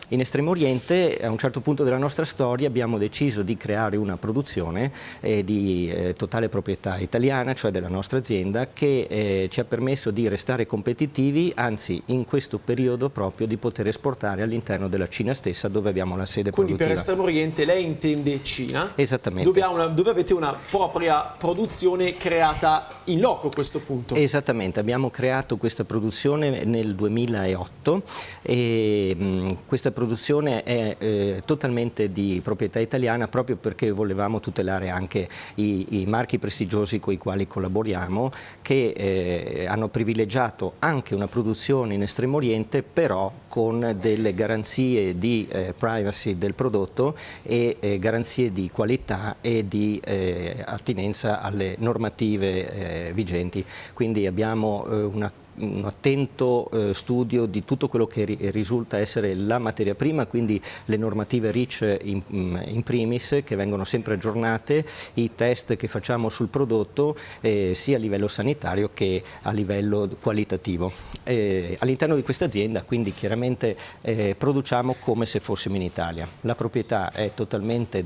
In Estremo Oriente, a un certo punto della nostra storia, abbiamo deciso di creare una produzione di totale proprietà italiana, cioè della nostra azienda, che ci ha permesso di restare competitivi, anzi in questo periodo proprio di poter esportare all'interno della Cina stessa, dove abbiamo la sede Quindi produttiva. per Estremo Oriente lei intende Cina? Esattamente. Dove avete una propria produzione creata in loco a questo punto? Esattamente, abbiamo creato questa produzione nel 2008 e questa produzione è totalmente di proprietà italiana, proprio perché volevamo tutelare anche i marchi prestigiosi con i quali collaboriamo, che hanno privilegiato anche una produzione in Estremo Oriente, però con delle garanzie di privacy del prodotto e garanzie di qualità e di attinenza alle normative vigenti. Quindi abbiamo un attento studio di tutto quello che risulta essere la materia prima, quindi le normative REACH in primis, che vengono sempre aggiornate, i test che facciamo sul prodotto sia a livello sanitario che a livello qualitativo. All'interno di questa azienda quindi chiaramente produciamo come se fossimo in Italia. La proprietà è totalmente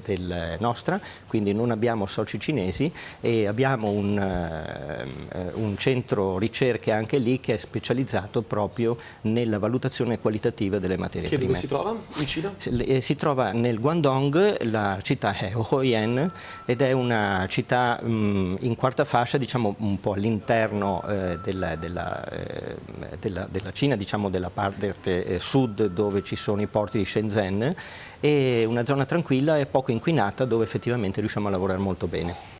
nostra, quindi non abbiamo soci cinesi e abbiamo un centro ricerche anche lì che è specializzato proprio nella valutazione qualitativa delle materie prime. Dove si trova in Cina? Si trova nel Guangdong, la città è Huoyan, ed è una città in quarta fascia, diciamo un po' all'interno della Cina, diciamo della parte sud, dove ci sono i porti di Shenzhen, e una zona tranquilla e poco inquinata, dove effettivamente riusciamo a lavorare molto bene.